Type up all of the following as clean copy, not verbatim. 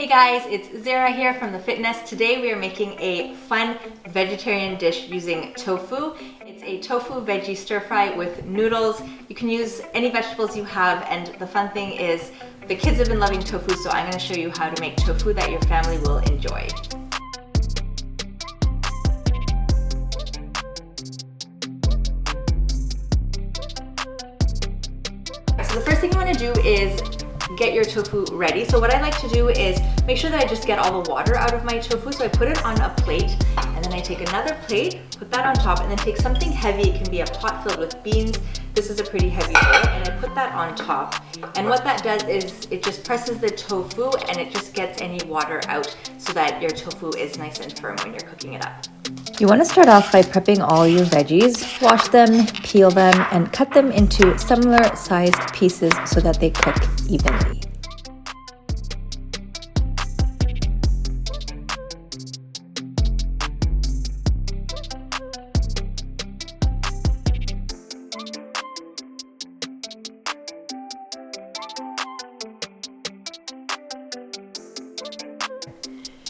Hey guys, it's ZEHRA here from the FitNest. Today we are making a fun vegetarian dish using tofu. It's a tofu veggie stir fry with noodles. You can use any vegetables you have, and the fun thing is the kids have been loving tofu, so I'm going to show you how to make tofu that your family will enjoy. So the first thing you want to do is get your tofu ready. So what I like to do is make sure that I just get all the water out of my tofu. So I put it on a plate, and then I take another plate, put that on top, and then take something heavy. It can be a pot filled with beans. This is a pretty heavy bowl, and I put that on top. And what that does is it just presses the tofu and it just gets any water out so that your tofu is nice and firm when you're cooking it up. You want to start off by prepping all your veggies, wash them, peel them, and cut them into similar sized pieces so that they cook evenly.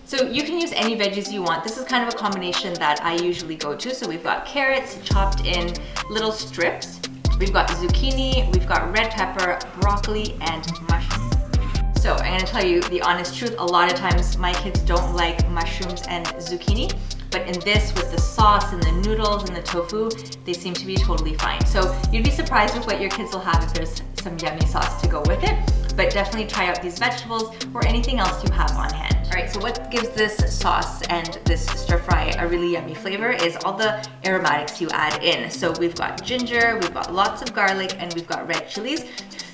So you can use any veggies you want. This is kind of a combination that I usually go to. So we've got carrots chopped in little strips. We've got zucchini, we've got red pepper, broccoli, and mushrooms. So I'm gonna tell you the honest truth. A lot of times my kids don't like mushrooms and zucchini, but in this, with the sauce and the noodles and the tofu, they seem to be totally fine. So you'd be surprised with what your kids will have if there's some yummy sauce to go with it. But definitely try out these vegetables or anything else you have on hand. All right, so what gives this sauce and this stir fry a really yummy flavor is all the aromatics you add in. So we've got ginger, we've got lots of garlic, and we've got red chilies.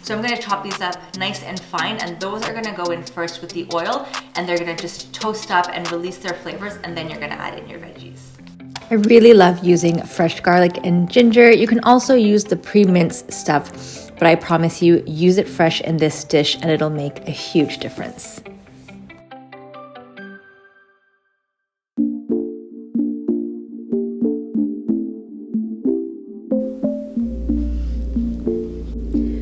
So I'm gonna chop these up nice and fine, and those are gonna go in first with the oil, and they're gonna just toast up and release their flavors, and then you're gonna add in your veggies. I really love using fresh garlic and ginger. You can also use the pre-minced stuff, but I promise you, use it fresh in this dish and it'll make a huge difference.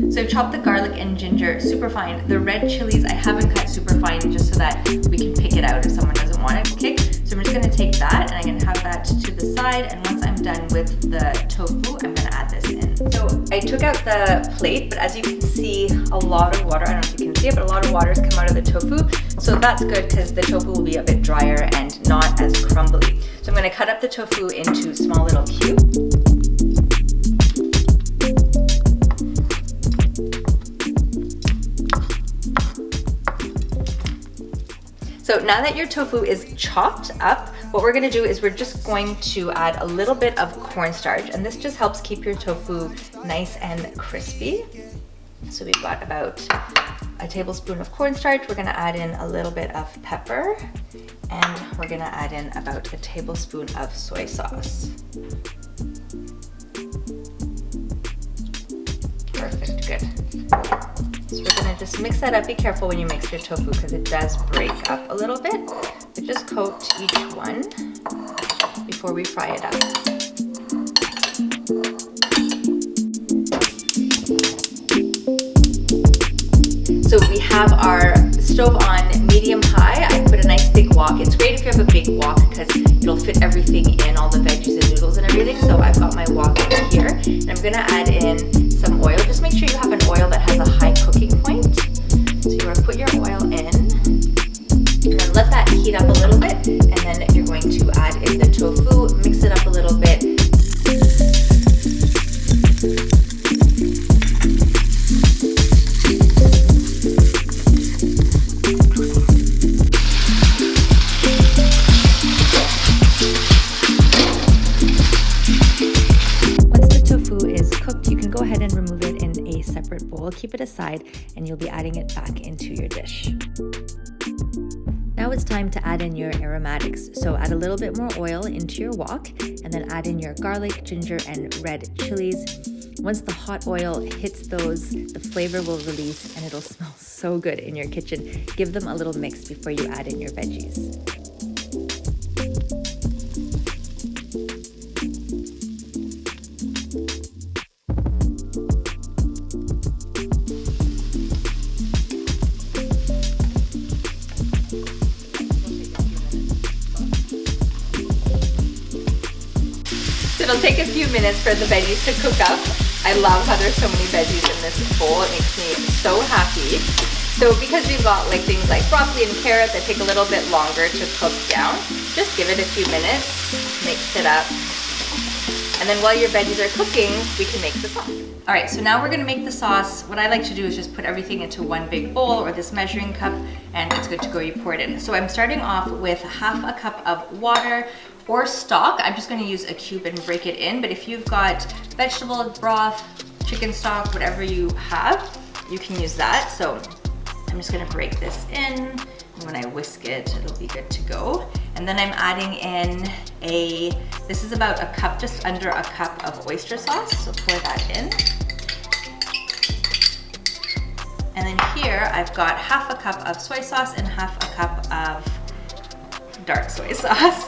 So I've chopped the garlic and ginger super fine. The red chilies I haven't cut super fine just so that we can pick it out if someone doesn't want it kick. So I'm just gonna take that and I'm gonna have that to the side, and once I'm done with the tofu, I'm gonna add this in. So I took out the plate, but as you can see, a lot of water, I don't know if you can see it, but a lot of water has come out of the tofu. So that's good because the tofu will be a bit drier and not as crumbly. So I'm gonna cut up the tofu into small little cubes. So now that your tofu is chopped up, what we're gonna do is we're just going to add a little bit of cornstarch, and this just helps keep your tofu nice and crispy. So we've got about a tablespoon of cornstarch. We're gonna add in a little bit of pepper, and we're gonna add in about a tablespoon of soy sauce. Perfect, good. So we're gonna just mix that up. Be careful when you mix your tofu because it does break up a little bit. But just coat each one before we fry it up. So we have our stove on medium high. I put a nice big wok. It's great if you have a big wok because it'll fit everything in, all the veggies and noodles and everything. So I've got my wok here, and I'm gonna add in some oil. Just make sure you have an oil that has a high cooking point. So you want to put your oil in, and then let that heat up a little bit, and then you're going to add in the tofu, mix it up a little bit. Go ahead and remove it in a separate bowl. Keep it aside and you'll be adding it back into your dish. Now it's time to add in your aromatics. So add a little bit more oil into your wok, and then add in your garlic, ginger, and red chilies. Once the hot oil hits those, the flavor will release and it'll smell so good in your kitchen. Give them a little mix before you add in your veggies. it'll take a few minutes for the veggies to cook up. I love how there's so many veggies in this bowl. It makes me so happy. So because we've got like things like broccoli and carrot that take a little bit longer to cook down, just give it a few minutes, mix it up. And then while your veggies are cooking, we can make the sauce. All right, so now we're gonna make the sauce. What I like to do is just put everything into one big bowl or this measuring cup, and it's good to go, you pour it in. So I'm starting off with half a cup of water or stock. I'm just gonna use a cube and break it in, but if you've got vegetable broth, chicken stock, whatever you have, you can use that. So I'm just gonna break this in, and when I whisk it, it'll be good to go. And then I'm adding in this is about a cup, just under a cup of oyster sauce, so pour that in. And then here I've got half a cup of soy sauce and half a cup of dark soy sauce.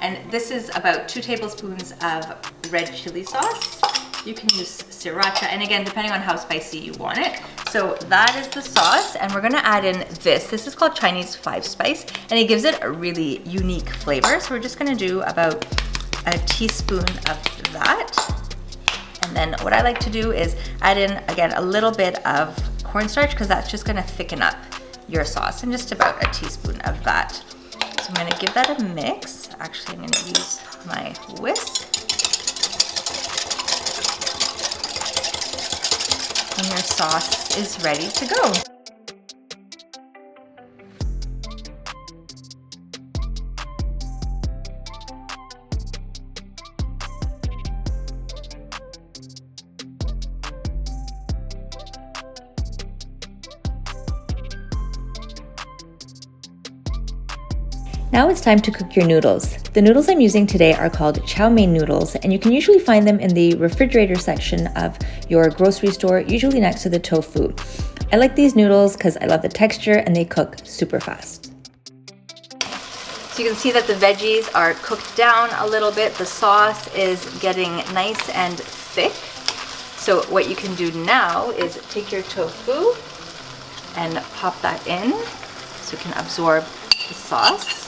And this is about 2 tablespoons of red chili sauce. You can use sriracha, and again, depending on how spicy you want it. So that is the sauce, and we're gonna add in this. This is called Chinese 5-spice, and it gives it a really unique flavor. So we're just gonna do about a teaspoon of that. And then what I like to do is add in, again, a little bit of cornstarch, because that's just gonna thicken up your sauce, and just about a teaspoon of that. So I'm gonna give that a mix. Actually, I'm gonna use my whisk. And your sauce is ready to go. Now it's time to cook your noodles. The noodles I'm using today are called Chow Mein Noodles, and you can usually find them in the refrigerator section of your grocery store, usually next to the tofu. I like these noodles because I love the texture and they cook super fast. So you can see that the veggies are cooked down a little bit. The sauce is getting nice and thick. So what you can do now is take your tofu and pop that in so it can absorb the sauce.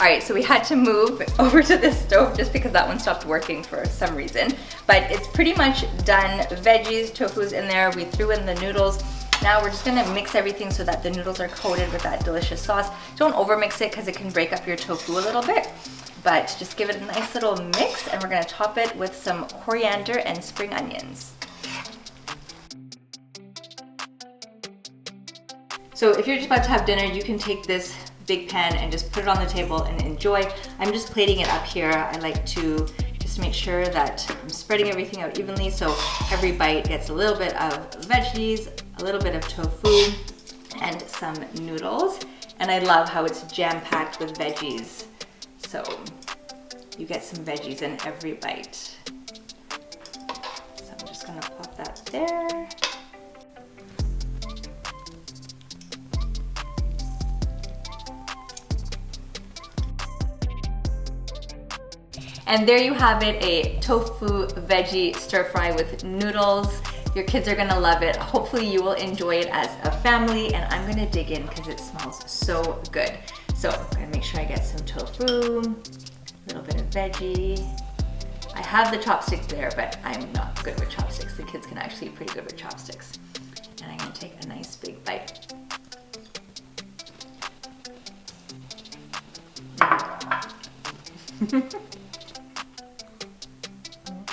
All right, so we had to move over to this stove just because that one stopped working for some reason. But it's pretty much done. Veggies, tofu's in there. We threw in the noodles. Now we're just gonna mix everything so that the noodles are coated with that delicious sauce. Don't overmix it because it can break up your tofu a little bit. But just give it a nice little mix, and we're gonna top it with some coriander and spring onions. So if you're just about to have dinner, you can take this big pan and just put it on the table and enjoy. I'm just plating it up here. I like to just make sure that I'm spreading everything out evenly so every bite gets a little bit of veggies, a little bit of tofu, and some noodles. And I love how it's jam-packed with veggies. So you get some veggies in every bite. So I'm just gonna pop that there. And there you have it, a tofu veggie stir fry with noodles. Your kids are gonna love it. Hopefully you will enjoy it as a family, and I'm gonna dig in because it smells so good. So I'm gonna make sure I get some tofu, a little bit of veggie. I have the chopsticks there, but I'm not good with chopsticks. The kids can actually be pretty good with chopsticks. And I'm gonna take a nice big bite.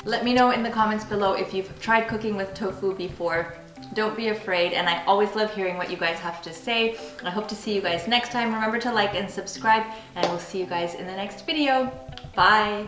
Let me know in the comments below if you've tried cooking with tofu before. Don't be afraid, and I always love hearing what you guys have to say. I hope to see you guys next time. Remember to like and subscribe, and I will see you guys in the next video. Bye!